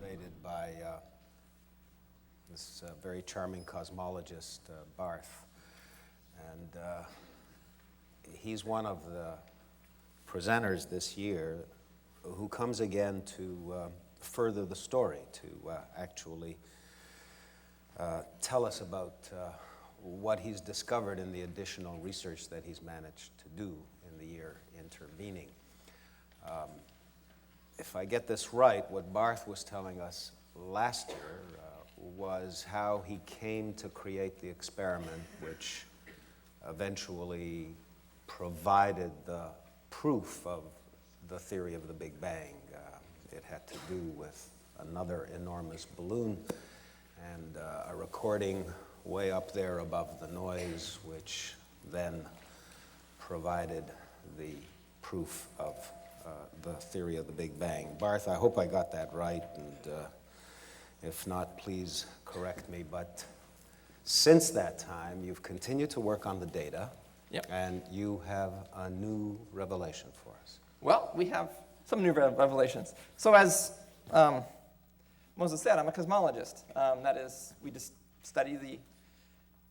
cultivated by this very charming cosmologist, Barth. And he's one of the presenters this year who comes again to further the story, to actually tell us about what he's discovered in the additional research that he's managed to do in the year intervening. If I get this right, what Barth was telling us last year was how he came to create the experiment which eventually provided the proof of the theory of the Big Bang. It had to do with another enormous balloon and a recording way up there above the noise, which then provided the proof of the theory of the Big Bang. Barth, I hope I got that right, and if not, please correct me. But since that time, you've continued to work on the data, Yep. and you have a new revelation for us. Well, we have some new revelations. So as Moses said, I'm a cosmologist. That is, we just study the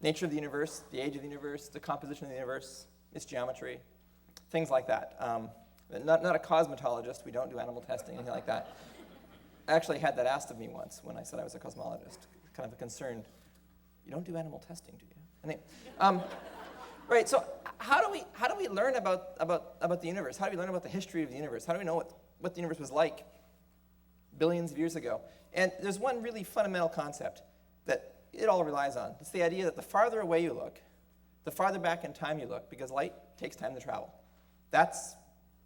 nature of the universe, the age of the universe, the composition of the universe, its geometry, things like that. Not a cosmetologist. We don't do animal testing, anything like that. I actually had that asked of me once when I said I was a cosmologist. Kind of a concerned, you don't do animal testing, do you? Anyway, right, so how do we learn about the universe? How do we learn about the history of the universe? How do we know what the universe was like billions of years ago? And there's one really fundamental concept that it all relies on. It's the idea that the farther away you look, the farther back in time you look, because light takes time to travel. That's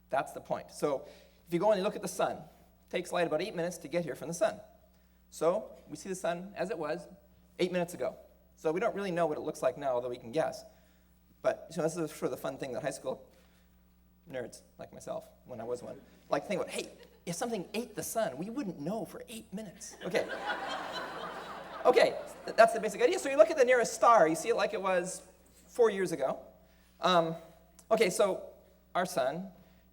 the point. So if you go and you look at the sun, it takes light about 8 minutes to get here from the sun. So we see the sun as it was 8 minutes ago. So we don't really know what it looks like now, although we can guess. But so this is sort of the fun thing that high school nerds, like myself, when I was one, like think about, hey, if something ate the sun, we wouldn't know for 8 minutes. Okay. Okay, that's the basic idea. So you look at the nearest star, you see it like it was 4 years ago. Okay, so our sun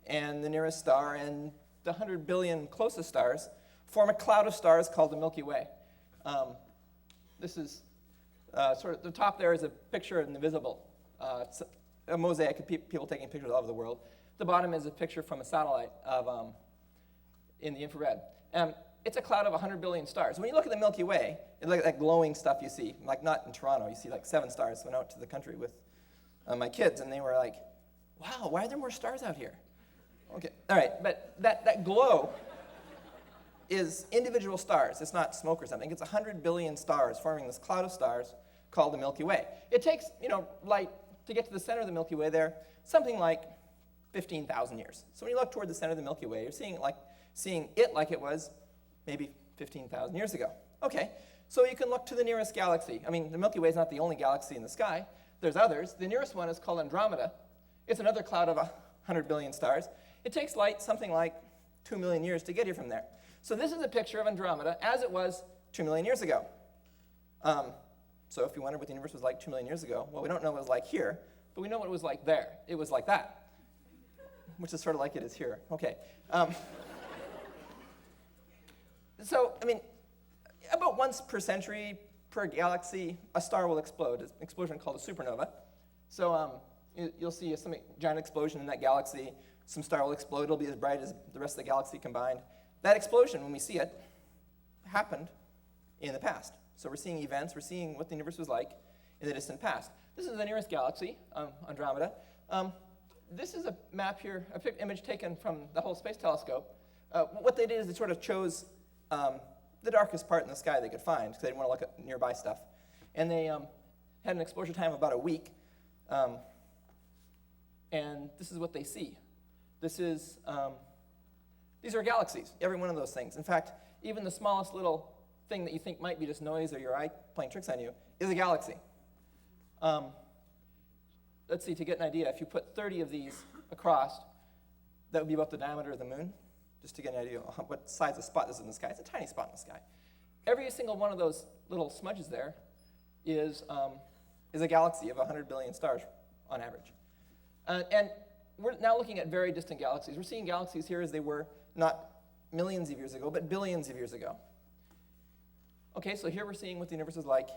and the nearest star and the 100 billion closest stars form a cloud of stars called the Milky Way. This is sort of, the top there is a picture of the visible. It's a mosaic of people taking pictures all over the world. The bottom is a picture from a satellite of in the infrared. It's a cloud of 100 billion stars. When you look at the Milky Way, it's like that glowing stuff you see. Like not in Toronto, you see like 7 stars. I went out to the country with my kids, and they were like, wow, why are there more stars out here? Okay, all right, but that glow is individual stars. It's not smoke or something. It's 100 billion stars forming this cloud of stars called the Milky Way. It takes, light to get to the center of the Milky Way there, something like 15,000 years. So when you look toward the center of the Milky Way, you're seeing it like it was maybe 15,000 years ago. Okay, so you can look to the nearest galaxy. I mean, the Milky Way is not the only galaxy in the sky. There's others. The nearest one is called Andromeda. It's another cloud of 100 billion stars. It takes light something like 2 million years to get here from there. So this is a picture of Andromeda as it was 2 million years ago. So if you wonder what the universe was like 2 million years ago, well, we don't know what it was like here, but we know what it was like there. It was like that, which is sort of like it is here. Okay. So, I mean, about once per century, per galaxy, a star will explode. It's an explosion called a supernova. So you'll see some giant explosion in that galaxy. Some star will explode. It'll be as bright as the rest of the galaxy combined. That explosion, when we see it, happened in the past. So we're seeing events. We're seeing what the universe was like in the distant past. This is the nearest galaxy, Andromeda. This is a map here, a image taken from the Hubble Space Telescope. What they did is they sort of chose the darkest part in the sky they could find because they didn't want to look at nearby stuff. And they had an exposure time of about a week. And this is what they see. These are galaxies, every one of those things. In fact, even the smallest little thing that you think might be just noise or your eye playing tricks on you is a galaxy. Let's see, to get an idea, if you put 30 of these across, that would be about the diameter of the moon, just to get an idea of what size of spot this is in the sky. It's a tiny spot in the sky. Every single one of those little smudges there is a galaxy of 100 billion stars on average. And we're now looking at very distant galaxies. We're seeing galaxies here as they were not millions of years ago, but billions of years ago. Okay, so here we're seeing what the universe is like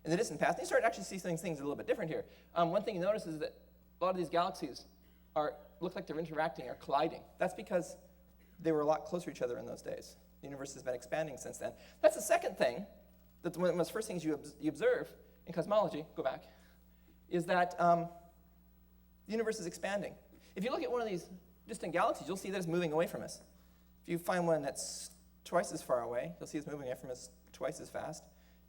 in the distant past. And you start to actually see things a little bit different here. One thing you notice is that a lot of these galaxies look like they're interacting or colliding. That's because they were a lot closer to each other in those days. The universe has been expanding since then. That's the second thing, that one of the first things you observe in cosmology, go back, is that the universe is expanding. If you look at one of these distant galaxies, you'll see that it's moving away from us. If you find one that's twice as far away, you'll see it's moving away from us twice as fast.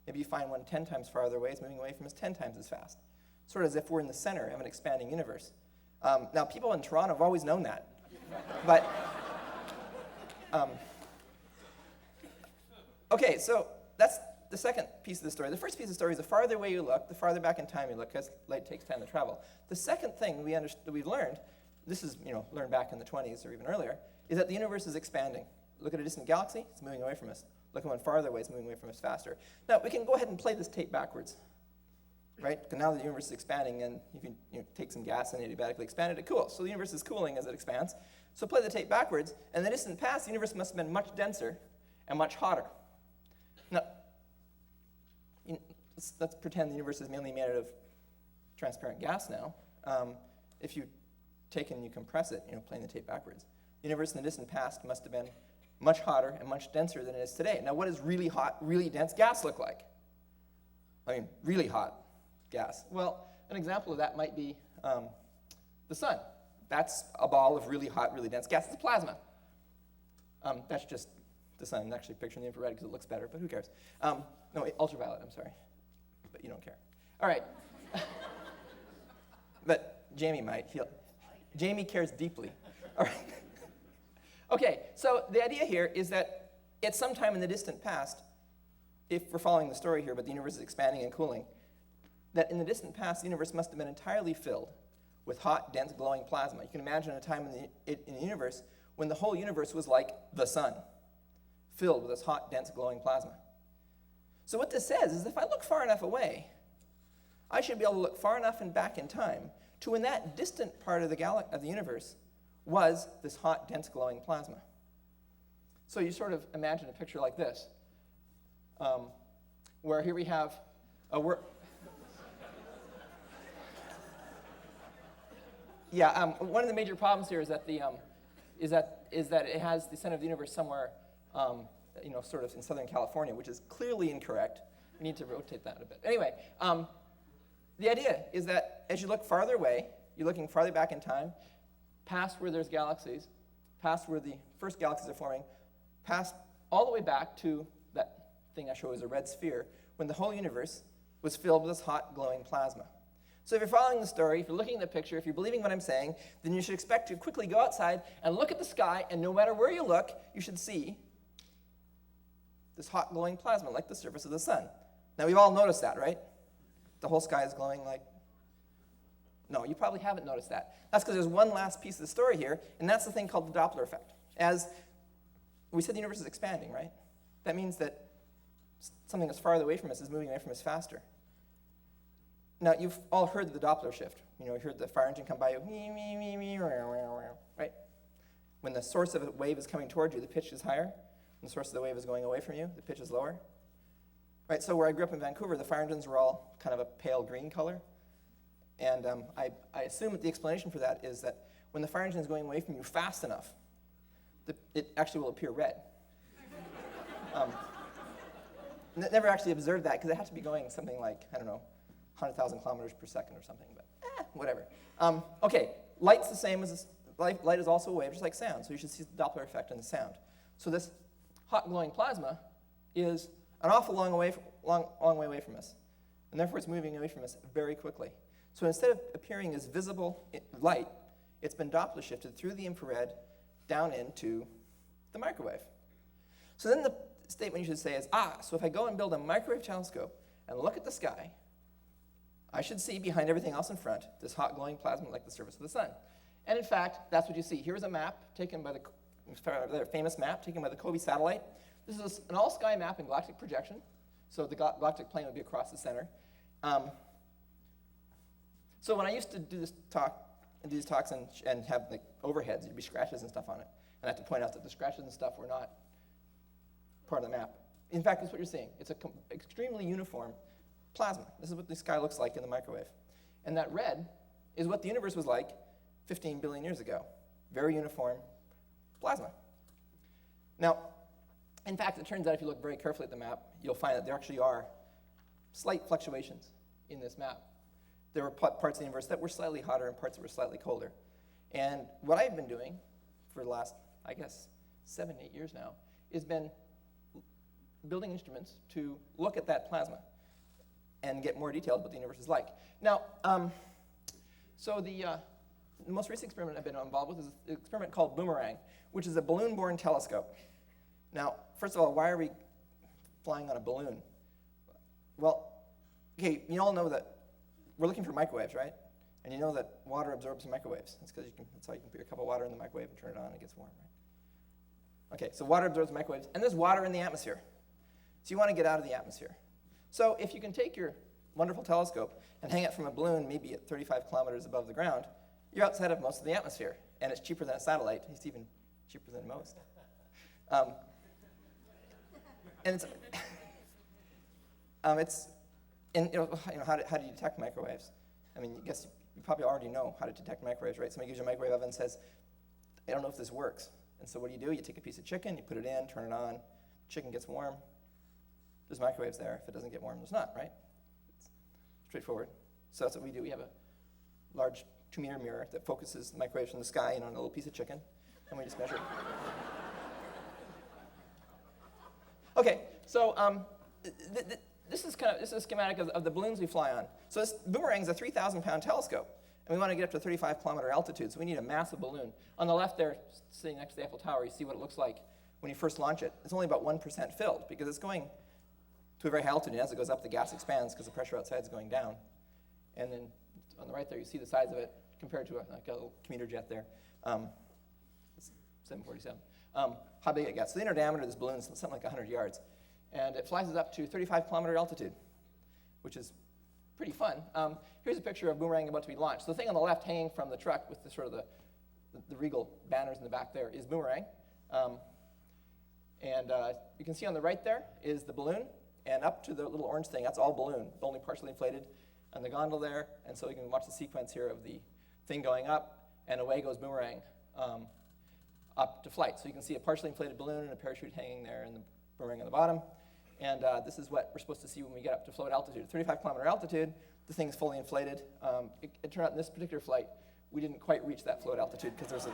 Maybe you find one 10 times farther away, it's moving away from us 10 times as fast. Sort of as if we're in the center of an expanding universe. Now, people in Toronto have always known that. But, okay, so that's the second piece of the story. The first piece of the story is the farther away you look, the farther back in time you look, because light takes time to travel. The second thing we've learned, this is learned back in the 20s or even earlier, is that the universe is expanding. Look at a distant galaxy, it's moving away from us. Look at one farther away, it's moving away from us faster. Now, we can go ahead and play this tape backwards, right? Because now the universe is expanding, and if you take some gas and adiabatically expand it, cools. So the universe is cooling as it expands. So play the tape backwards, and in the distant past, the universe must have been much denser and much hotter. Now, let's pretend the universe is mainly made out of transparent gas now. If you take and you compress it, playing the tape backwards, the universe in the distant past must have been much hotter and much denser than it is today. Now, what does really hot, really dense gas look like? I mean, really hot gas. Well, an example of that might be the sun. That's a ball of really hot, really dense gas. It's plasma. That's just the sun. I'm actually picturing the infrared because it looks better, but who cares? No, ultraviolet, I'm sorry. But you don't care. All right. But Jamie might. Jamie cares deeply. All right. Okay, so the idea here is that at some time in the distant past, if we're following the story here, but the universe is expanding and cooling, that in the distant past, the universe must have been entirely filled with hot, dense, glowing plasma. You can imagine a time in the universe when the whole universe was like the sun, filled with this hot, dense, glowing plasma. So what this says is if I look far enough away, I should be able to look far enough and back in time to when that distant part of the universe was this hot, dense, glowing plasma. So you sort of imagine a picture like this, where here we have a one of the major problems here is that is that it has the center of the universe somewhere, sort of in Southern California, which is clearly incorrect. We need to rotate that a bit. Anyway, the idea is that as you look farther away, you're looking farther back in time, past where there's galaxies, past where the first galaxies are forming, past all the way back to that thing I showed as a red sphere, when the whole universe was filled with this hot, glowing plasma. So if you're following the story, if you're looking at the picture, if you're believing what I'm saying, then you should expect to quickly go outside and look at the sky, and no matter where you look, you should see this hot, glowing plasma, like the surface of the sun. Now, we've all noticed that, right? The whole sky is glowing like... No, you probably haven't noticed that. That's because there's one last piece of the story here, and that's the thing called the Doppler Effect. As we said, the universe is expanding, right? That means that something that's farther away from us is moving away from us faster. Now, you've all heard the Doppler Shift. You heard the fire engine come by, right? When the source of a wave is coming toward you, the pitch is higher. When the source of the wave is going away from you, the pitch is lower. Right, so where I grew up in Vancouver, the fire engines were all kind of a pale green color. And I assume that the explanation for that is that when the fire engine is going away from you fast enough, it actually will appear red. Never actually observed that because it has to be going something like, 100,000 kilometers per second or something, but whatever. Okay, light's the same as light is also a wave, just like sound. So you should see the Doppler effect in the sound. So this hot glowing plasma is an awful long way away from us, and therefore it's moving away from us very quickly. So instead of appearing as visible light, it's been Doppler shifted through the infrared down into the microwave. So then the statement you should say is, so if I go and build a microwave telescope and look at the sky, I should see behind everything else in front this hot glowing plasma like the surface of the sun. And in fact, that's what you see. Here's a map taken by the famous map taken by the Kobe satellite. This is an all-sky map in galactic projection. So the galactic plane would be across the center. So when I used to do these talks and have like overheads, there'd be scratches and stuff on it. And I have to point out that the scratches and stuff were not part of the map. In fact, that's what you're seeing. It's an extremely uniform plasma. This is what the sky looks like in the microwave. And that red is what the universe was like 15 billion years ago. Very uniform plasma. Now, in fact, it turns out if you look very carefully at the map, you'll find that there actually are slight fluctuations in this map. There were parts of the universe that were slightly hotter and parts that were slightly colder. And what I've been doing for the last, I guess, 7, 8 years now is been building instruments to look at that plasma and get more detailed what the universe is like. Now, so the most recent experiment I've been involved with is an experiment called Boomerang, which is a balloon-borne telescope. Now, first of all, why are we flying on a balloon? Well, okay, you all know that we're looking for microwaves, right? And you know that water absorbs microwaves. That's because that's how you can put your cup of water in the microwave and turn it on and it gets warm, right? Okay, so water absorbs microwaves, and there's water in the atmosphere. So you want to get out of the atmosphere. So if you can take your wonderful telescope and hang it from a balloon maybe at 35 kilometers above the ground, you're outside of most of the atmosphere, and it's cheaper than a satellite. It's even cheaper than most. And how do you detect microwaves? I mean, I guess you probably already know how to detect microwaves, right? Somebody gives you a microwave oven and says, I don't know if this works. And so what do? You take a piece of chicken, you put it in, turn it on, chicken gets warm. There's microwaves there. If it doesn't get warm, there's not, right? It's straightforward. So that's what we do. We have a large 2-meter mirror that focuses the microwaves from the sky in on a little piece of chicken, and we just measure it. Okay, so this is a schematic of the balloons we fly on. So this Boomerang is a 3,000-pound telescope, and we want to get up to 35-kilometer altitude, so we need a massive balloon. On the left there, sitting next to the Eiffel Tower, you see what it looks like when you first launch it. It's only about 1% filled, because it's going to a very high altitude, and as it goes up, the gas expands because the pressure outside is going down. And then on the right there, you see the size of it compared to a little commuter jet there. It's 747. How big it gets. So the inner diameter of this balloon is something like 100 yards. And it flies us up to 35-kilometer altitude, which is pretty fun. Here's a picture of Boomerang about to be launched. So the thing on the left hanging from the truck with the sort of the regal banners in the back there is Boomerang. You can see on the right there is the balloon, and up to the little orange thing, that's all balloon, only partially inflated, and the gondola there. And so you can watch the sequence here of the thing going up, and away goes Boomerang up to flight. So you can see a partially inflated balloon and a parachute hanging there, and the Boomerang on the bottom. And this is what we're supposed to see when we get up to float altitude. At 35-kilometer altitude, the thing's fully inflated. It turned out in this particular flight, we didn't quite reach that float altitude because there's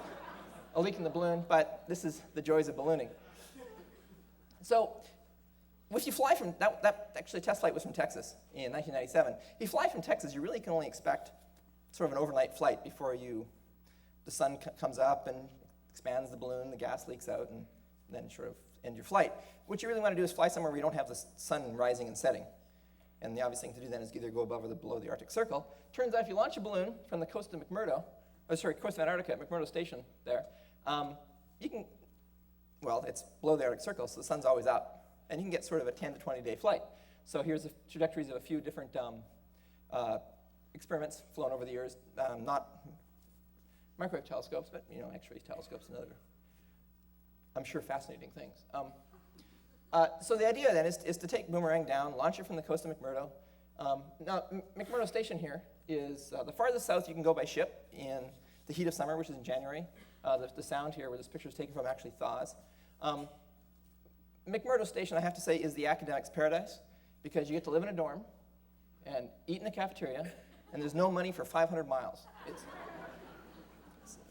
a leak in the balloon, but this is the joys of ballooning. So if you fly from, that actually test flight was from Texas in 1997. If you fly from Texas, you really can only expect sort of an overnight flight before the sun comes up and expands the balloon, the gas leaks out, and then sort of end your flight. What you really want to do is fly somewhere where you don't have the sun rising and setting. And the obvious thing to do then is either go above or below the Arctic Circle. Turns out if you launch a balloon from the coast of coast of Antarctica, McMurdo Station there, it's below the Arctic Circle, so the sun's always out. And you can get sort of a 10 to 20-day flight. So here's the trajectories of a few different experiments flown over the years, not microwave telescopes, but X-ray telescopes and other, I'm sure, fascinating things. So the idea then is to take Boomerang down, launch it from the coast of McMurdo. Now, McMurdo Station here is the farthest south you can go by ship in the heat of summer, which is in January. The sound here where this picture is taken from actually thaws. McMurdo Station, I have to say, is the academic's paradise because you get to live in a dorm and eat in the cafeteria, and there's no money for 500 miles.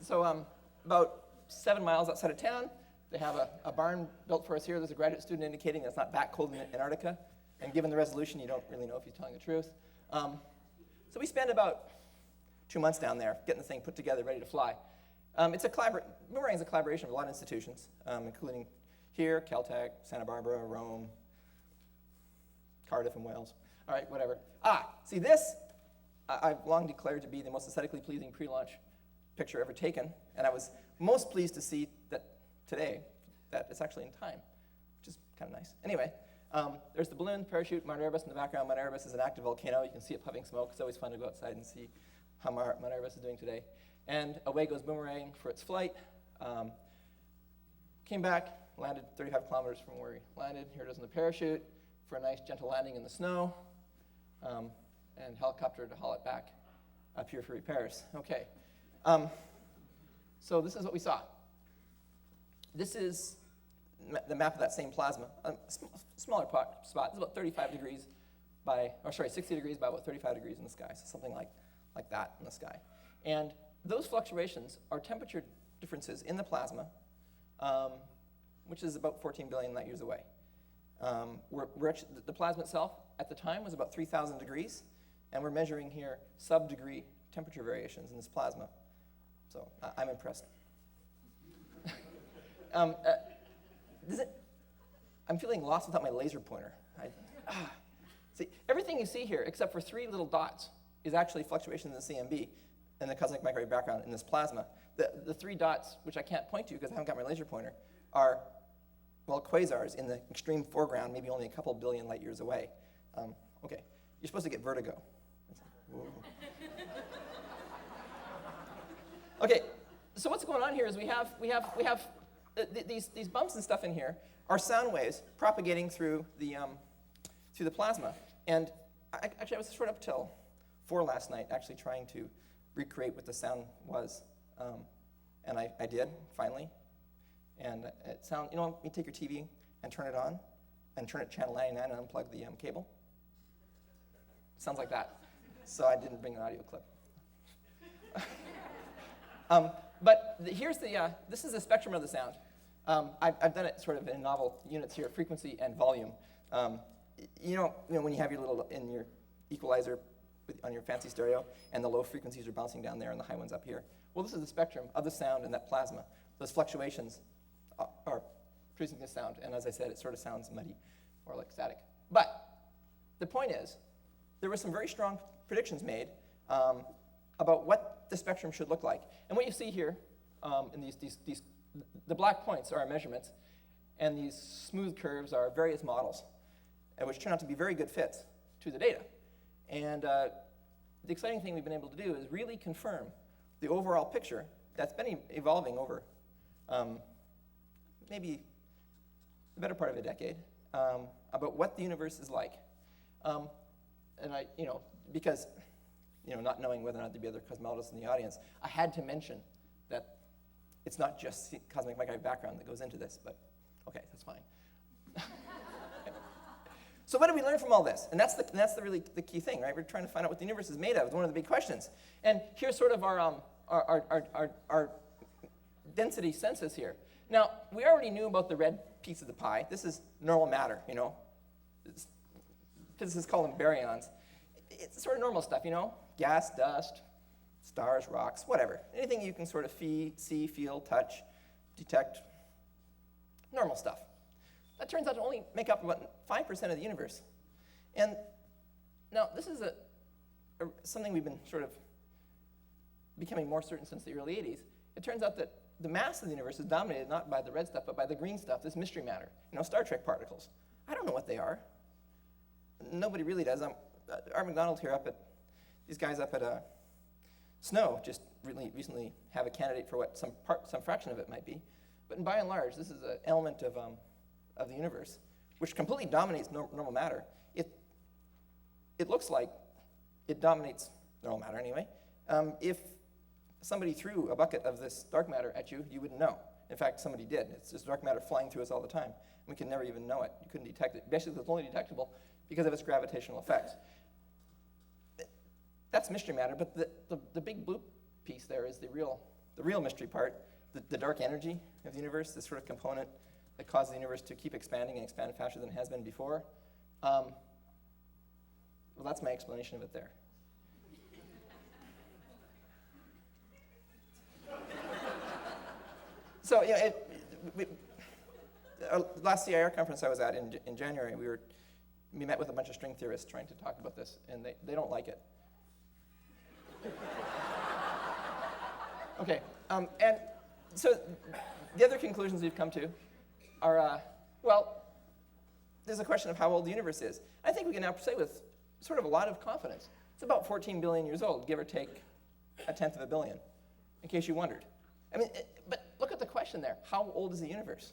So about 7 miles outside of town, they have a barn built for us here. There's a graduate student indicating that it's not that cold in Antarctica. And given the resolution, you don't really know if he's telling the truth. So we spend about 2 months down there getting the thing put together, ready to fly. Boomerang is a collaboration of a lot of institutions, including here, Caltech, Santa Barbara, Rome, Cardiff, and Wales. All right, whatever. See this, I've long declared to be the most aesthetically pleasing pre-launch picture ever taken. And I was most pleased to see that today that it's actually in time, which is kind of nice. Anyway, there's the balloon, parachute, Mount Erebus in the background. Mount Erebus is an active volcano. You can see it puffing smoke. It's always fun to go outside and see how Mount Erebus is doing today. And away goes Boomerang for its flight. Came back, landed 35 kilometers from where he landed. Here it is in the parachute for a nice gentle landing in the snow, and helicopter to haul it back up here for repairs. Okay, so this is what we saw. This is the map of that same plasma. Smaller spot. It's about 35 degrees by, 60 degrees by about 35 degrees in the sky. So something like that in the sky. And those fluctuations are temperature differences in the plasma, which is about 14 billion light years away. The plasma itself at the time was about 3,000 degrees, and we're measuring here sub-degree temperature variations in this plasma. So I'm impressed. I'm feeling lost without my laser pointer. See, everything you see here, except for 3 little dots, is actually fluctuations in the CMB and the cosmic microwave background in this plasma. The 3 dots, which I can't point to because I haven't got my laser pointer, are, well, quasars in the extreme foreground, maybe only a couple billion light years away. Okay, you're supposed to get vertigo. Okay, so what's going on here is we have these bumps and stuff in here are sound waves propagating through the plasma. And I was sort of up till 4 last night actually trying to recreate what the sound was. And I did, finally. And it sounds, you take your TV and turn it on, and turn it channel 99 and unplug the cable. Sounds like that. So I didn't bring an audio clip. But this is the spectrum of the sound. I've done it sort of in novel units here, frequency and volume. When you have your little, in your equalizer on your fancy stereo, and the low frequencies are bouncing down there and the high ones up here. Well, this is the spectrum of the sound in that plasma. Those fluctuations are producing this sound, and as I said, it sort of sounds muddy or like static. But the point is, there were some very strong predictions made about what the spectrum should look like. And what you see here, in the black points are our measurements, and these smooth curves are various models, which turn out to be very good fits to the data. And the exciting thing we've been able to do is really confirm the overall picture that's been evolving over maybe the better part of a decade about what the universe is like. And because not knowing whether or not there'd be other cosmologists in the audience, I had to mention that it's not just cosmic microwave background that goes into this, but okay, that's fine. So what did we learn from all this? And that's really the key thing, right? We're trying to find out what the universe is made of. It's one of the big questions. And here's sort of our density census here. Now, we already knew about the red piece of the pie. This is normal matter, Physicists call them baryons. It's sort of normal stuff, gas, dust, stars, rocks, whatever. Anything you can sort of see, feel, touch, detect. Normal stuff. That turns out to only make up about 5% of the universe. And now this is something we've been sort of becoming more certain since the early 80s. It turns out that the mass of the universe is dominated not by the red stuff, but by the green stuff, this mystery matter, Star Trek particles. I don't know what they are. Nobody really does. Art McDonald here these guys up at SNO just really recently have a candidate for what some fraction of it might be. But by and large, this is an element of the universe, which completely dominates normal matter. It looks like it dominates normal matter anyway. If somebody threw a bucket of this dark matter at you, you wouldn't know. In fact, somebody did. It's just dark matter flying through us all the time. We can never even know it. You couldn't detect it. Basically, it's only detectable because of its gravitational effects. That's mystery matter, but the big blue piece there is the real mystery part, the dark energy of the universe, this sort of component that causes the universe to keep expanding and expand faster than it has been before. Well, that's my explanation of it there. So, last CIR conference I was at in January, we met with a bunch of string theorists trying to talk about this, and they don't like it. Okay, and so the other conclusions we've come to are, there's a question of how old the universe is. I think we can now say with sort of a lot of confidence, it's about 14 billion years old, give or take a tenth of a billion, in case you wondered. But look at the question there. How old is the universe?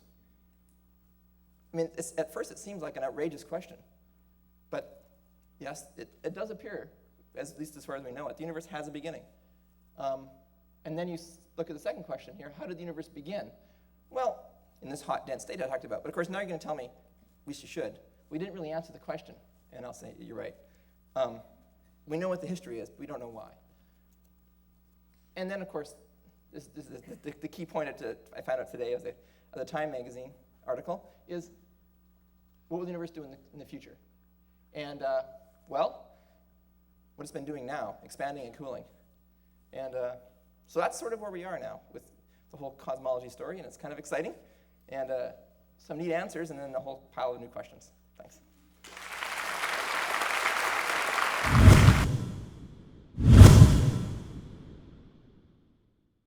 I mean, at first it seems like an outrageous question. But yes, it does appear, at least as far as we know it, the universe has a beginning. And then you look at the second question here, how did the universe begin? Well, in this hot, dense state I talked about. But of course, now you're going to tell me, at least you should, we didn't really answer the question. And I'll say, you're right. We know what the history is, but we don't know why. And then, of course, this is the key point I found out today of the Time magazine article is, what will the universe do in the future? And, well, what it's been doing now, expanding and cooling. And so that's sort of where we are now with the whole cosmology story, and it's kind of exciting. And some neat answers, and then a whole pile of new questions. Thanks.